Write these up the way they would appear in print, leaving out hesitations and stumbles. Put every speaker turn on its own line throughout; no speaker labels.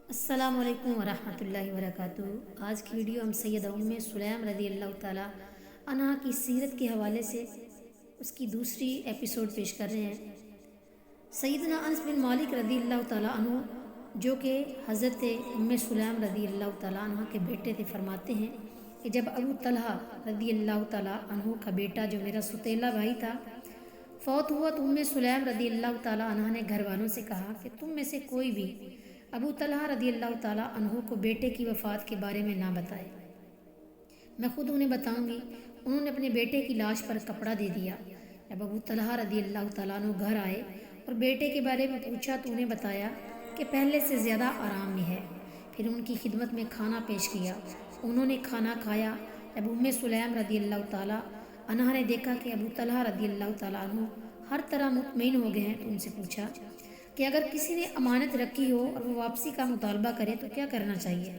السلام علیکم ورحمۃ اللہ وبرکاتہ۔ آج کی ویڈیو ہم سیدہ ام سلیم رضی اللہ تعالیٰ عنہا کی سیرت کے حوالے سے اس کی دوسری ایپیسوڈ پیش کر رہے ہیں۔ سیدنا انس بن مالک رضی اللہ تعالیٰ عنہ جو کہ حضرت ام سلیم رضی اللہ تعالیٰ عنہ کے بیٹے تھے، فرماتے ہیں کہ جب ابو طلحہ رضی اللہ تعالیٰ عنہ کا بیٹا جو میرا ستیلا بھائی تھا فوت ہوا تو ام سلیم رضی اللہ تعالیٰ عنہ نے گھر والوں سے کہا کہ تم میں سے کوئی بھی ابو طلحہ رضی اللہ تعالیٰ عنہ کو بیٹے کی وفات کے بارے میں نہ بتائے، میں خود انہیں بتاؤں گی۔ انہوں نے اپنے بیٹے کی لاش پر کپڑا دے دیا۔ جب ابو طلحہ رضی اللہ تعالیٰ عنہ گھر آئے اور بیٹے کے بارے میں پوچھا تو انہیں بتایا کہ پہلے سے زیادہ آرام میں ہے۔ پھر ان کی خدمت میں کھانا پیش کیا، انہوں نے کھانا کھایا۔ جب ام سلیم رضی اللہ تعالیٰ عنہ نے دیکھا کہ ابو طلحہ رضی اللہ تعالیٰ عنہ ہر طرح مطمئن ہو گئے ہیں تو ان سے پوچھا کہ اگر کسی نے امانت رکھی ہو اور وہ واپسی کا مطالبہ کرے تو کیا کرنا چاہیے؟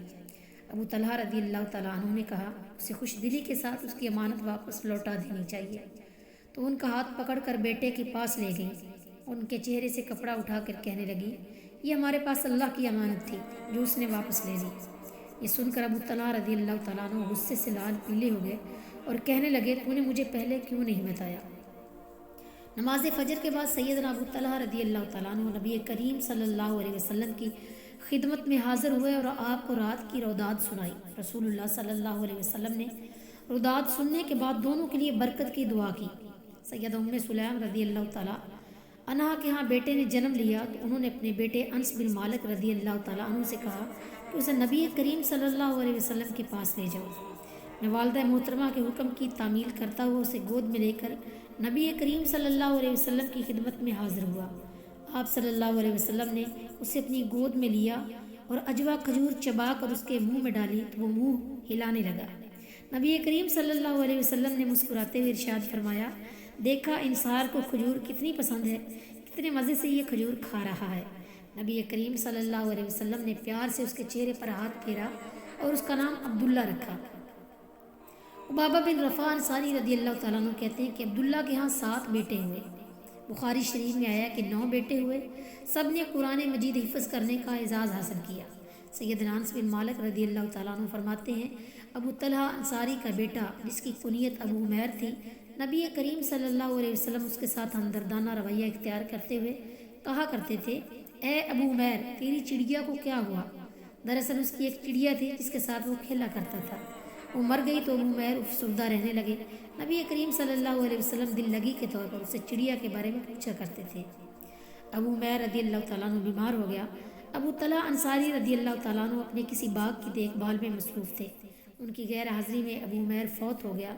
ابو طلحہ رضی اللہ تعالیٰ عنہ نے کہا اسے خوش دلی کے ساتھ اس کی امانت واپس لوٹا دینی چاہیے۔ تو ان کا ہاتھ پکڑ کر بیٹے کے پاس لے گئی، ان کے چہرے سے کپڑا اٹھا کر کہنے لگی، یہ ہمارے پاس اللہ کی امانت تھی جو اس نے واپس لے لی۔ یہ سن کر ابو طلحہ رضی اللہ تعالیٰ عنہ غصے سے لال پیلے ہو گئے اور کہنے لگے تو نے مجھے پہلے کیوں نہیں بتایا؟ نماز فجر کے بعد سیدنا ابو طلحہ رضی اللہ تعالیٰ عنہ نبی کریم صلی اللہ علیہ وسلم کی خدمت میں حاضر ہوئے اور آپ کو رات کی روداد سنائی۔ رسول اللہ صلی اللہ علیہ وسلم نے روداد سننے کے بعد دونوں کے لیے برکت کی دعا کی۔ سیدہ ام سلیم رضی اللہ تعالیٰ عنہا کے ہاں بیٹے نے جنم لیا تو انہوں نے اپنے بیٹے انس بن مالک رضی اللہ تعالیٰ عنہ سے کہا کہ اسے نبی کریم صلی اللہ علیہ وسلم کے پاس لے جاؤ۔ میں والدہ محترمہ کے حکم کی تعمیل کرتا ہوا اسے گود میں لے کر نبی کریم صلی اللہ علیہ وسلم کی خدمت میں حاضر ہوا۔ آپ صلی اللہ علیہ وسلم نے اسے اپنی گود میں لیا اور اجوا کھجور چبا کر اس کے منہ میں ڈالی تو وہ منہ ہلانے لگا۔ نبی کریم صلی اللہ علیہ وسلم نے مسکراتے ہوئے ارشاد فرمایا، دیکھا انصار کو کھجور کتنی پسند ہے، کتنے مزے سے یہ کھجور کھا رہا ہے۔ نبی کریم صلی اللہ علیہ وسلم نے پیار سے اس کے چہرے پر ہاتھ پھیرا اور اس کا نام عبداللہ رکھا۔ بابا بن رفاع انصاری رضی اللہ تعالیٰ عنہ کہتے ہیں کہ عبداللہ کے ہاں 7 بیٹے ہوئے۔ بخاری شریف میں آیا کہ 9 بیٹے ہوئے، سب نے قرآن مجید حفظ کرنے کا اعزاز حاصل کیا۔ سیدنا انس بن مالک رضی اللہ تعالیٰ عنہ فرماتے ہیں، ابو طلحہ انصاری کا بیٹا جس کی کنیت ابو عمیر تھی، نبی کریم صلی اللہ علیہ وسلم اس کے ساتھ ہمدردانہ رویہ اختیار کرتے ہوئے کہا کرتے تھے، اے ابو عمیر تیری چڑیا کو کیا ہوا؟ دراصل اس کی ایک چڑیا تھی جس کے ساتھ وہ کھیلا کرتا تھا، وہ مر گئی تو ابو عمیر افسردہ رہنے لگے۔ نبی کریم صلی اللہ علیہ وسلم دل لگی کے طور پر اسے چڑیا کے بارے میں پوچھا کرتے تھے۔ ابو عمیر رضی اللہ تعالیٰ عنہ بیمار ہو گیا۔ ابو طلحہ انصاری رضی اللہ تعالیٰ عنہ اپنے کسی باغ کی دیکھ بھال میں مصروف تھے، ان کی غیر حاضری میں ابو عمیر فوت ہو گیا۔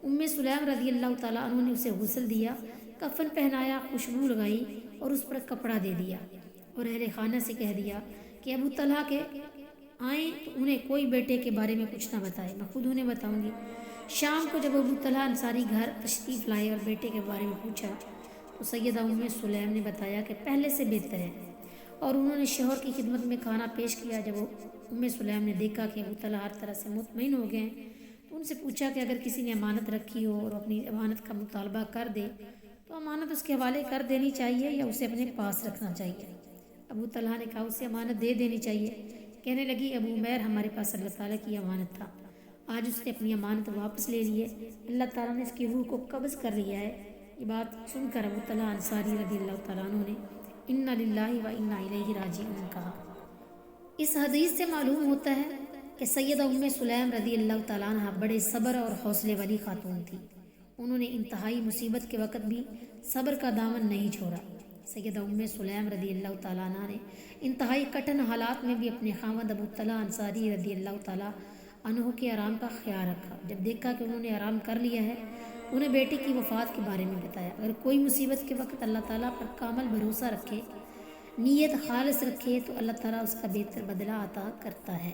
ام سلیم رضی اللہ تعالیٰ عنہ نے اسے غسل دیا، کفن پہنایا، خوشبو لگائی اور اس پر کپڑا دے دیا اور اہل خانہ سے کہہ دیا کہ ابو طلحہ کے آئیں تو انہیں کوئی بیٹے کے بارے میں کچھ نہ بتائے، میں خود انہیں بتاؤں گی۔ شام کو جب ابو طلحہ انصاری گھر تشریف لائے اور بیٹے کے بارے میں پوچھا تو سیدہ ام سلیم نے بتایا کہ پہلے سے بہتر ہے، اور انہوں نے شوہر کی خدمت میں کھانا پیش کیا۔ جب ام سلیم نے دیکھا کہ ابو طلحہ ہر طرح سے مطمئن ہو گئے ہیں تو ان سے پوچھا کہ اگر کسی نے امانت رکھی ہو اور اپنی امانت کا مطالبہ کر دے تو امانت اس کے حوالے کر دینی چاہیے یا اسے اپنے پاس رکھنا چاہیے؟ ابو طلحہ نے کہا اسے امانت دے دینی چاہیے۔ کہنے لگی، ابو عمیر ہمارے پاس اللہ تعالیٰ کی امانت تھا، آج اس نے اپنی امانت واپس لے لی ہے، اللہ تعالیٰ نے اس کی روح کو قبض کر لیا ہے۔ یہ بات سن کر ابو طلحہ انصاری رضی اللہ تعالیٰ عنہ نے انا للہ و انا الیہ راجعون کہا۔ اس حدیث سے معلوم ہوتا ہے کہ سیدہ ام سلیم رضی اللہ تعالیٰ عنہ بڑے صبر اور حوصلے والی خاتون تھی۔ انہوں نے انتہائی مصیبت کے وقت بھی صبر کا دامن نہیں چھوڑا۔ سیدہ ام سلیم رضی اللہ تعالیٰ عنہ نے انتہائی کٹھن حالات میں بھی اپنے خاوند ابو طلحہ انصاری رضی اللہ تعالیٰ عنہ کے آرام کا خیال رکھا۔ جب دیکھا کہ انہوں نے آرام کر لیا ہے، انہیں بیٹے کی وفات کے بارے میں بتایا۔ اگر کوئی مصیبت کے وقت اللہ تعالیٰ پر کامل بھروسہ رکھے، نیت خالص رکھے تو اللہ تعالیٰ اس کا بہتر بدلہ عطا کرتا ہے۔